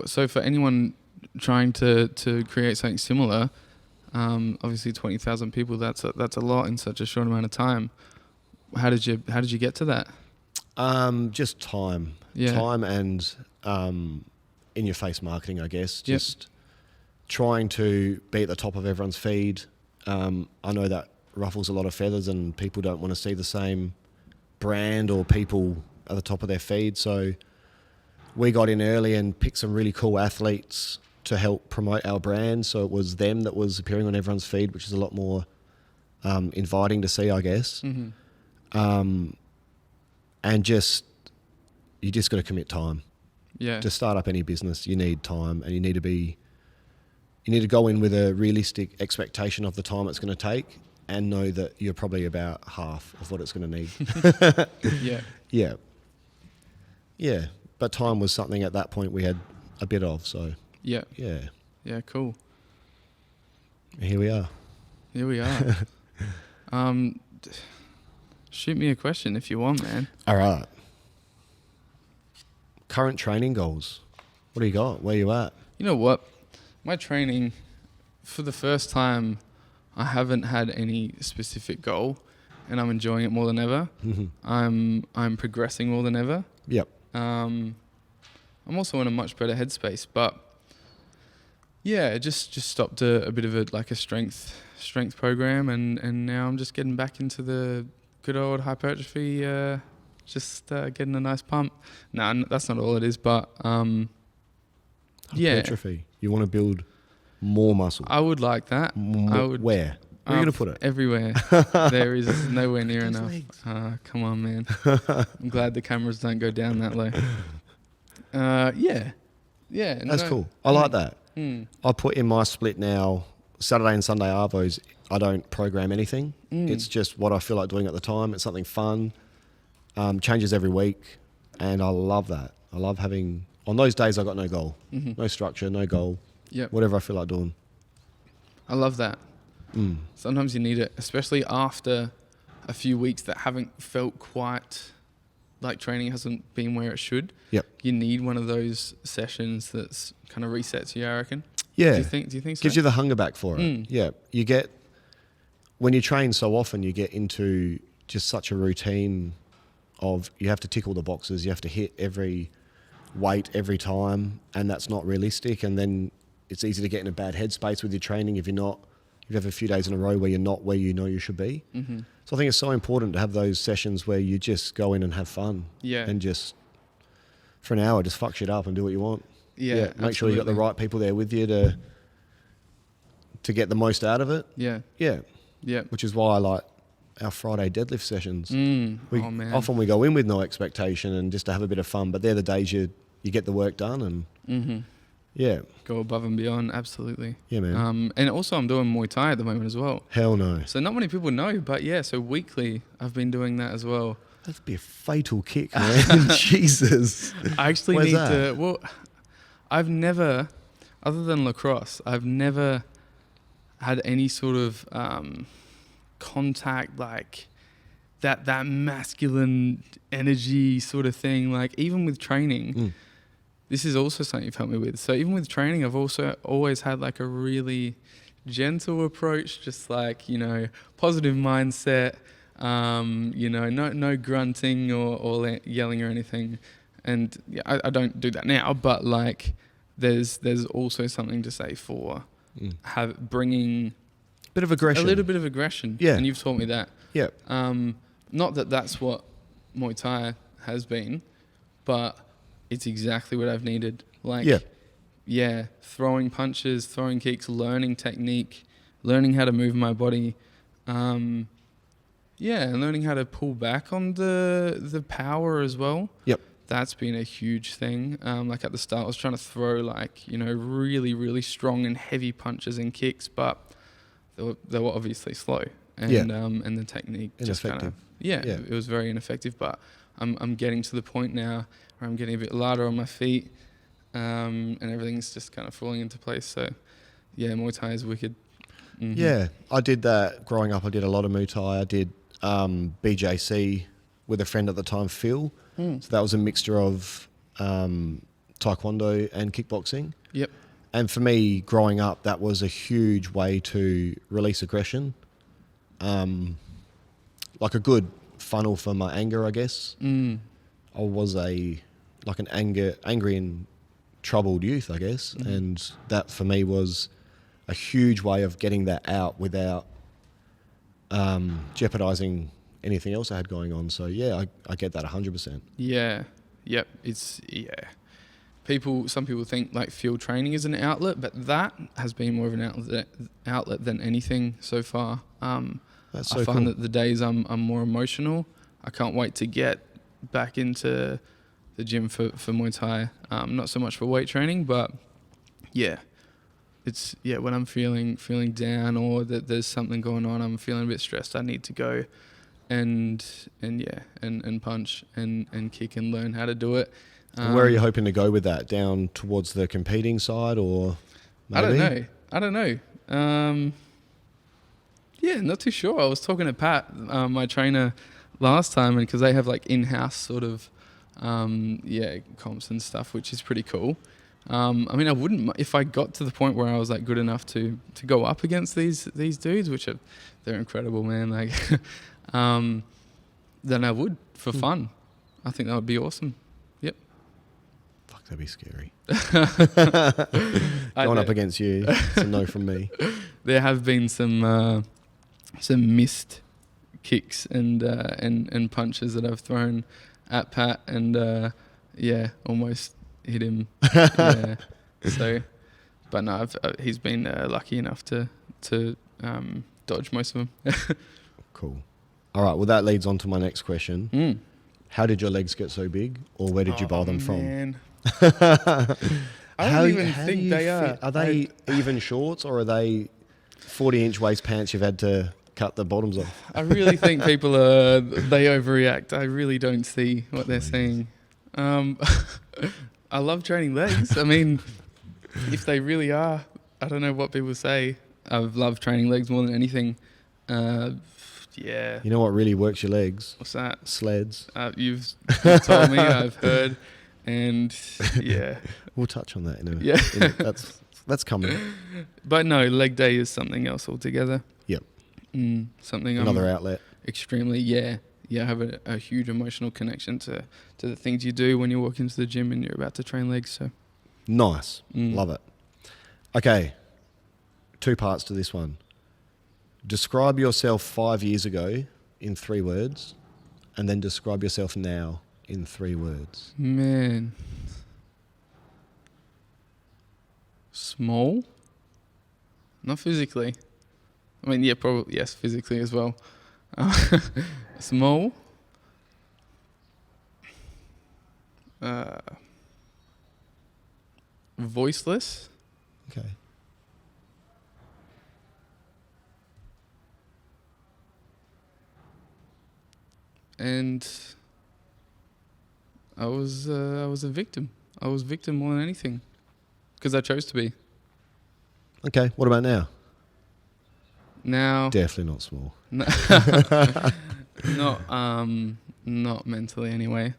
So for anyone trying to create something similar, obviously 20,000 people, that's a lot in such a short amount of time. How did you get to that? Just time. Time and in your face marketing, I guess. Just trying to be at the top of everyone's feed. I know that ruffles a lot of feathers and people don't want to see the same brand or people at the top of their feed. So we got in early and picked some really cool athletes to help promote our brand. So it was them that was appearing on everyone's feed, which is a lot more inviting to see, I guess. And you just got to commit time. Yeah. To start up any business, you need time, and you need to go in with a realistic expectation of the time it's going to take, and know that you're probably about half of what it's going to need. Yeah. But time was something at that point we had a bit of. So yeah. Cool. Here we are. Shoot me a question if you want, man. All right. Current training goals. What do you got? Where you at? You know what? My training, for the first time, I haven't had any specific goal, and I'm enjoying it more than ever. I'm progressing more than ever. Yep. I'm also in a much better headspace, but yeah, just stopped a bit of a strength program, and now I'm just getting back into the good old hypertrophy. Getting a nice pump. No, that's not all it is, but hypertrophy. You want to build more muscle. I would like that. Where? Where are you going to put it? Everywhere. There is nowhere near enough. Come on, man. I'm glad the cameras don't go down that low. Yeah. That's cool. I like that. I put in my split now, Saturday and Sunday Arvos, I don't program anything. It's just what I feel like doing at the time. It's something fun. Changes every week, and I love that. I love having, on those days I got no goal, no structure, no goal, whatever I feel like doing. I love that. Sometimes you need it, especially after a few weeks that haven't felt quite like training hasn't been where it should. You need one of those sessions that's kind of resets you, I reckon. Do you think so? Gives you the hunger back for it. Yeah. You get, when you train so often, you get into just such a routine of you have to tick all the boxes, you have to hit every weight every time, and that's not realistic. And then it's easy to get in a bad headspace with your training if you have a few days in a row where you're not where you know you should be. Mm-hmm. So I think it's so important to have those sessions where you just go in and have fun. Yeah. And just for an hour, just fuck shit up and do what you want. Yeah. Make sure you got the right people there with you to get the most out of it. Yeah. Yeah. Yeah. Which is why I like our Friday deadlift sessions. Man. Often we go in with no expectation and just to have a bit of fun, but they're the days you get the work done and yeah. Go above and beyond, absolutely. Yeah, man. And also I'm doing Muay Thai at the moment as well. Hell no. So not many people know, but yeah, so weekly I've been doing that as well. That'd be a fatal kick, man. Jesus. I actually Where's need that? to, I've never, other than lacrosse, I've never had any sort of contact like that masculine energy sort of thing. Like even with training, this is also something you've helped me with. So even with training, I've also always had like a really gentle approach, just like, you know, positive mindset, you know, no grunting or yelling or anything. And yeah, I don't do that now, but like there's also something to say for bringing bit of aggression. a little bit of aggression. Yeah. And you've taught me that. Yeah. Not that that's what Muay Thai has been, but it's exactly what I've needed. Like, yeah, throwing punches, throwing kicks, learning technique, learning how to move my body. And learning how to pull back on the power as well. Yep. That's been a huge thing. Like at the start, I was trying to throw like, you know, really, really strong and heavy punches and kicks, but they were obviously slow. And the technique just kind of, it was very ineffective. But I'm getting to the point now where I'm getting a bit lighter on my feet, and everything's just kind of falling into place. So, yeah, Muay Thai is wicked. Mm-hmm. Yeah, I did that growing up. I did a lot of Muay Thai. I did BJC with a friend at the time, Phil. So that was a mixture of taekwondo and kickboxing. Yep. And for me, growing up, that was a huge way to release aggression. Like a good funnel for my anger, I guess. I was an angry and troubled youth, I guess. And that for me was a huge way of getting that out without jeopardizing anything else I had going on. So yeah, I get that 100%. Yeah. Yep. Some people think like field training is an outlet, but that has been more of an outlet than anything so far. That's so I find cool. that the days I'm more emotional, I can't wait to get back into the gym for Muay Thai. Not so much for weight training, but yeah, it's when I'm feeling down or that there's something going on, I'm feeling a bit stressed, I need to go and punch and kick and learn how to do it. Where are you hoping to go with that? Down towards the competing side or maybe? I don't know. Yeah, not too sure. I was talking to Pat, my trainer, last time, and because they have like in-house sort of comps and stuff, which is pretty cool. I mean, I wouldn't if I got to the point where I was like good enough to go up against these dudes, which they're incredible, man. Like, then I would for fun. I think that would be awesome. Yep. Fuck, that'd be scary. Going up against you, it's a no from me. There have been some missed kicks and punches that I've thrown at Pat, and almost hit him. Yeah. So, but no, he's been lucky enough to dodge most of them. Cool. All right. Well, that leads on to my next question. How did your legs get so big, or where did you buy them from? I don't even think they are. Are they even shorts, or are they 40-inch waist pants you've had to cut the bottoms off? I really think people they overreact. I really don't see what they're seeing. I love training legs. I mean, if they really are, I don't know what people say. I've loved training legs more than anything. Yeah. You know what really works your legs? What's that? Sleds. You've told me, I've heard, and yeah. We'll touch on that that's coming. But no, leg day is something else altogether. Yep. Something Another outlet. extremely, yeah, have a huge emotional connection to the things you do when you walk into the gym and you're about to train legs. So Nice. Love it. Okay. 2 parts to this one. Describe yourself 5 years ago in 3 words, and then describe yourself now in 3 words. Man. Small? Not physically. I mean, yeah, probably, yes, physically as well. Small. Voiceless. Okay. And I was a victim. I was victim more than anything, because I chose to be. Okay. What about now? Now, Definitely not small. not mentally anyway.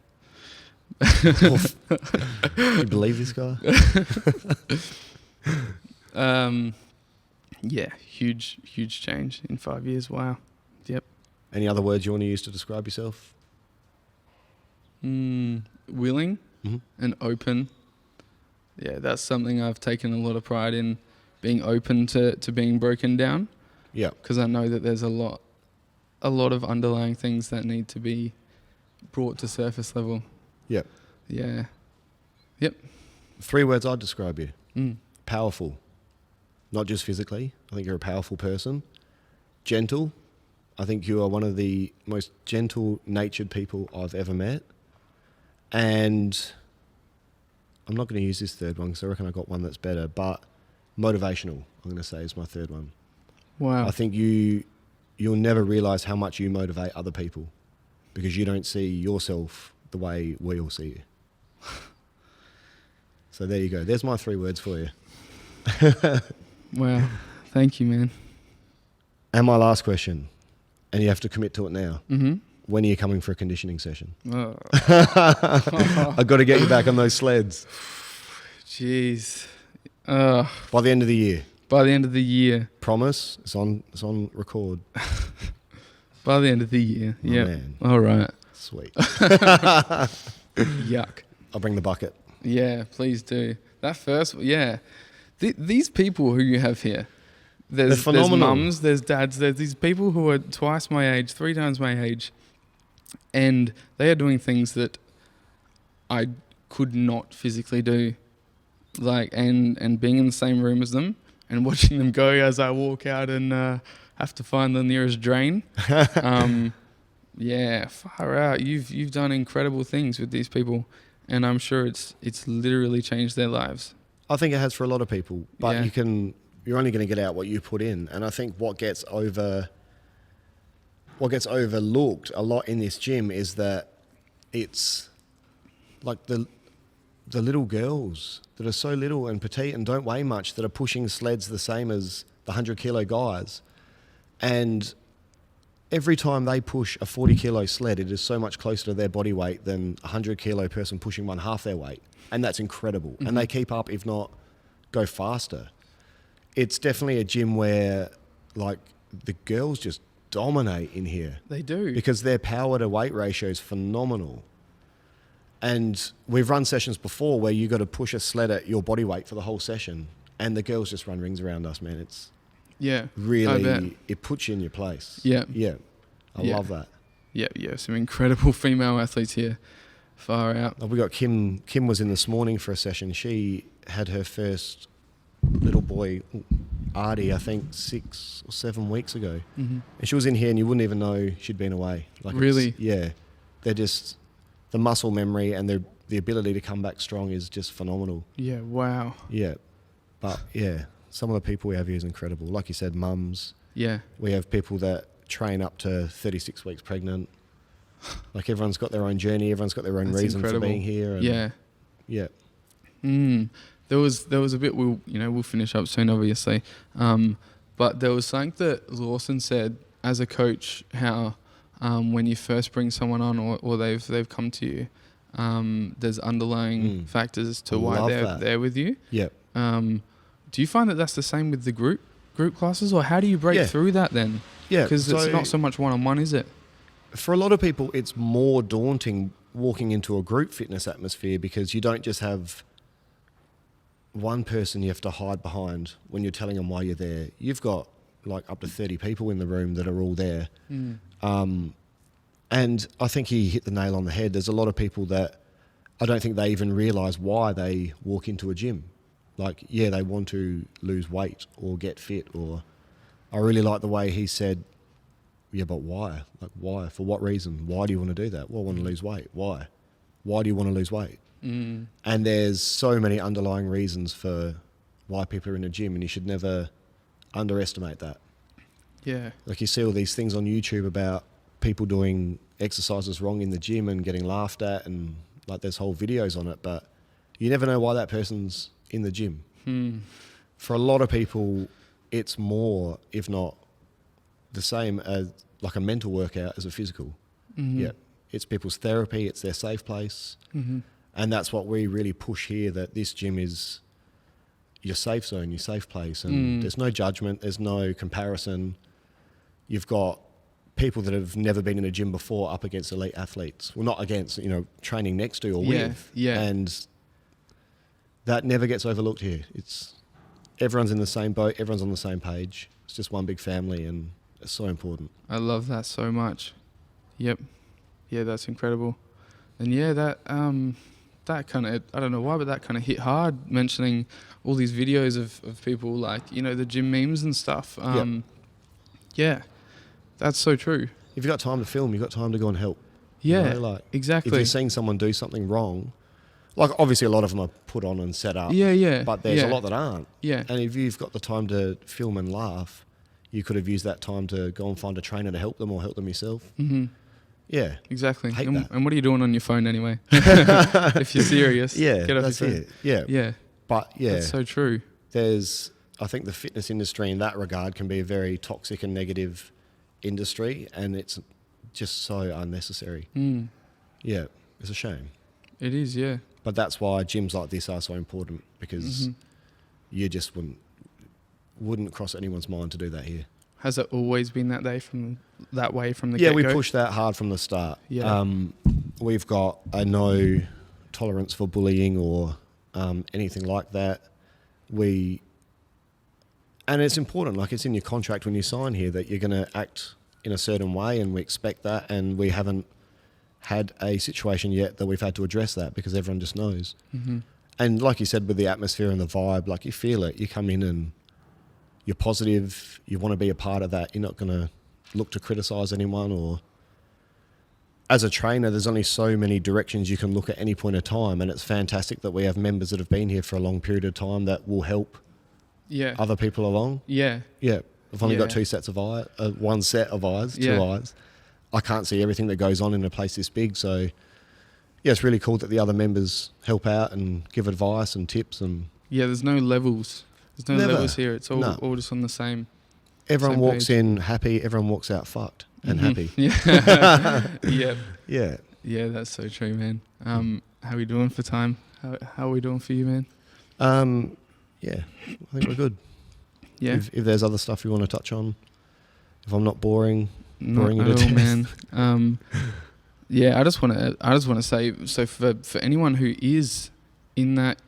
You believe this guy? Yeah, huge change in 5 years. Wow. Yep. Any other words you want to use to describe yourself? Willing and open. Yeah, that's something I've taken a lot of pride in, being open to being broken down. Yeah. Because I know that there's a lot of underlying things that need to be brought to surface level. Yep. Yeah. Yep. 3 words I'd describe you. Powerful. Not just physically. I think you're a powerful person. Gentle. I think you are one of the most gentle-natured people I've ever met. And I'm not going to use this 3rd one because I reckon I got one that's better, but motivational, I'm going to say, is my 3rd one. Wow. I think you'll never realise how much you motivate other people because you don't see yourself the way we all see you. So there you go. There's my 3 words for you. Wow. Thank you, man. And my last question, and you have to commit to it now. Mm-hmm. When are you coming for a conditioning session? Oh. I've got to get you back on those sleds. Jeez. By the end of the year. By the end of the year. Promise. It's on record. By the end of the year. Yeah. Man. All right. Sweet. Yuck. I'll bring the bucket. Yeah, please do. That first, yeah. These people who you have here, there's mums, there's dads, there's these people who are twice my age, 3 times my age, and they are doing things that I could not physically do. Like, and being in the same room as them and watching them go as I walk out and have to find the nearest drain. Yeah, far out. You've done incredible things with these people, and I'm sure it's literally changed their lives. I think it has for a lot of people, but Yeah. you're only going to get out what you put in. And I think what gets overlooked a lot in this gym is that it's like the little girls that are so little and petite and don't weigh much that are pushing sleds the same as the 100-kilo guys. And every time they push a 40-kilo sled, it is so much closer to their body weight than a 100-kilo person pushing 1/2 their weight. And that's incredible. Mm-hmm. And they keep up, if not go faster. It's definitely a gym where, like, the girls just dominate in here. They do. Because their power to weight ratio is phenomenal. And we've run sessions before where you got to push a sled at your body weight for the whole session. And the girls just run rings around us, man. It's really, it puts you in your place. Yeah. Yeah. I love that. Yeah. Some incredible female athletes here. Far out. We got Kim. Kim was in this morning for a session. She had her first little boy, Artie, I think 6 or 7 weeks ago. Mm-hmm. And she was in here and you wouldn't even know she'd been away. Like, really? Yeah. They're just, the muscle memory and the ability to come back strong is just phenomenal. Yeah, wow. Yeah. But yeah, some of the people we have here is incredible. Like you said, mums. Yeah. We have people that train up to 36 weeks pregnant. Like, everyone's got their own journey. Everyone's got their own reason for being here. And yeah. Yeah. There was a bit, we'll finish up soon, obviously. But there was something that Lawson said as a coach, how when you first bring someone on or they've come to you, there's underlying factors to why they're there with you. Yeah. Do you find that that's the same with the group classes, or how do you break through that then? Yeah, because it's not so much one-on-one, is it? For a lot of people, it's more daunting walking into a group fitness atmosphere because you don't just have one person you have to hide behind when you're telling them why you're there. You've got like up to 30 people in the room that are all there. And I think he hit the nail on the head. There's a lot of people that I don't think they even realise why they walk into a gym. Like, yeah, they want to lose weight or get fit, or I really like the way he said, yeah, but why? Like, why? For what reason? Why do you want to do that? Well, I want to lose weight. Why? Why do you want to lose weight? And there's so many underlying reasons for why people are in a gym, and you should never underestimate that. Yeah. Like, you see all these things on YouTube about people doing exercises wrong in the gym and getting laughed at, and like there's whole videos on it, but you never know why that person's in the gym. For a lot of people, it's more, if not the same as like a mental workout as a physical. Yeah, it's people's therapy, it's their safe place. And that's what we really push here, that this gym is your safe zone, your safe place, and there's no judgment, there's no comparison. You've got people that have never been in a gym before up against elite athletes. Well, not against, training next to or with. Yeah. And that never gets overlooked here. It's everyone's in the same boat, everyone's on the same page. It's just one big family, and it's so important. I love that so much. Yep. Yeah, that's incredible. And yeah, that kind of, I don't know why, but that kind of hit hard, mentioning all these videos of people like, the gym memes and stuff. Yeah, that's so true. If you've got time to film, you've got time to go and help. Yeah, exactly. If you're seeing someone do something wrong, like obviously a lot of them are put on and set up. Yeah. But there's a lot that aren't. Yeah. And if you've got the time to film and laugh, you could have used that time to go and find a trainer to help them or help them yourself. Yeah. Exactly. Hate And that. what are you doing on your phone anyway? If you're serious. Yeah, get off that's your phone. it. Yeah. Yeah. But yeah. That's so true. I think the fitness industry in that regard can be a very toxic and negative industry, and it's just so unnecessary. Yeah, it's a shame. It is, yeah. But that's why gyms like this are so important, because you just wouldn't cross anyone's mind to do that here. Has it always been that way from the get-go? Yeah, we pushed that hard from the start. Yeah. We've got a no tolerance for bullying or anything like that. And it's important, like it's in your contract when you sign here that you're going to act in a certain way, and we expect that, and we haven't had a situation yet that we've had to address that, because everyone just knows. And like you said, with the atmosphere and the vibe, like you feel it. You come in and you're positive, you want to be a part of that. You're not going to look to criticise anyone, or as a trainer, there's only so many directions you can look at any point of time, and it's fantastic that we have members that have been here for a long period of time that will help other people along. Yeah. I've only got 2 sets of eyes, 1 set of eyes, 2 eyes. I can't see everything that goes on in a place this big, so yeah, it's really cool that the other members help out and give advice and tips. And there's no levels. There's no levels here. It's all just on the same. Everyone walks in happy. Everyone walks out fucked and happy. Yeah, that's so true, man. How are we doing for time? How are we doing for you, man? Yeah, I think we're good. Yeah. If there's other stuff you want to touch on, if I'm not boring you to all, death. man. I just want to say, so for anyone who is in that,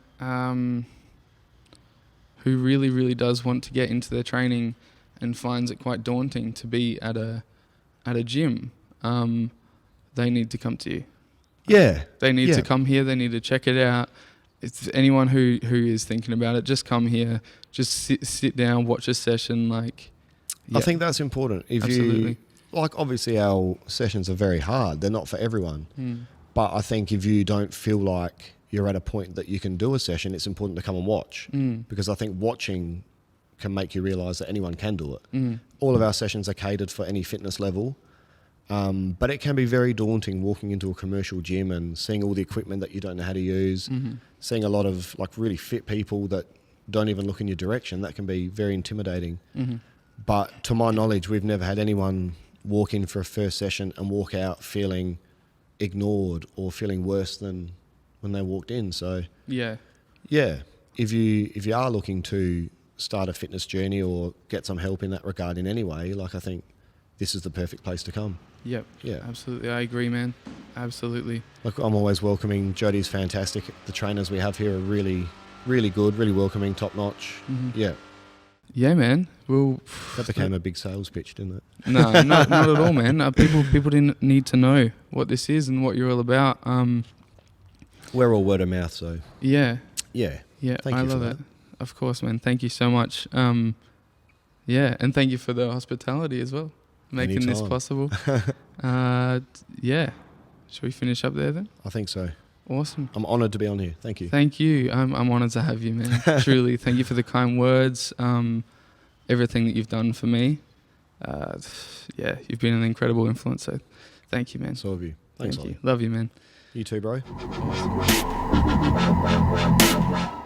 who really, really does want to get into their training and finds it quite daunting to be at a gym, they need to come to you. Yeah. They need to come here. They need to check it out. It's anyone who is thinking about it, just come here, just sit down, watch a session. I think that's important. Absolutely. Obviously our sessions are very hard. They're not for everyone. But I think if you don't feel like you're at a point that you can do a session, it's important to come and watch. Because I think watching can make you realise that anyone can do it. All of our sessions are catered for any fitness level. But it can be very daunting walking into a commercial gym and seeing all the equipment that you don't know how to use, seeing a lot of really fit people that don't even look in your direction. That can be very intimidating. But to my knowledge, we've never had anyone walk in for a first session and walk out feeling ignored or feeling worse than when they walked in. So if you are looking to start a fitness journey or get some help in that regard in any way, I think this is the perfect place to come. Yep. Yeah. Absolutely. I agree, man. Absolutely. Look, I'm always welcoming. Jody's fantastic. The trainers we have here are really, really good, really welcoming, top notch. Yeah. Yeah, man. Well, That became a big sales pitch, didn't it? No, not at all, man. People didn't need to know what this is and what you're all about. We're all word of mouth, so Yeah. yeah. Yeah, Thank I you for love that. it. Of course, man. Thank you so much. Yeah, and thank you for the hospitality as well, making this Anytime. possible. Yeah. Should we finish up there then? I think so. Awesome. I'm honoured to be on here. Thank you. Thank you. I'm honoured to have you, man. Truly. Thank you for the kind words, everything that you've done for me. Yeah, you've been an incredible influence. So thank you, man. So have you. Thanks, Thank Ollie. you. Love you, man. You too, bro. Awesome.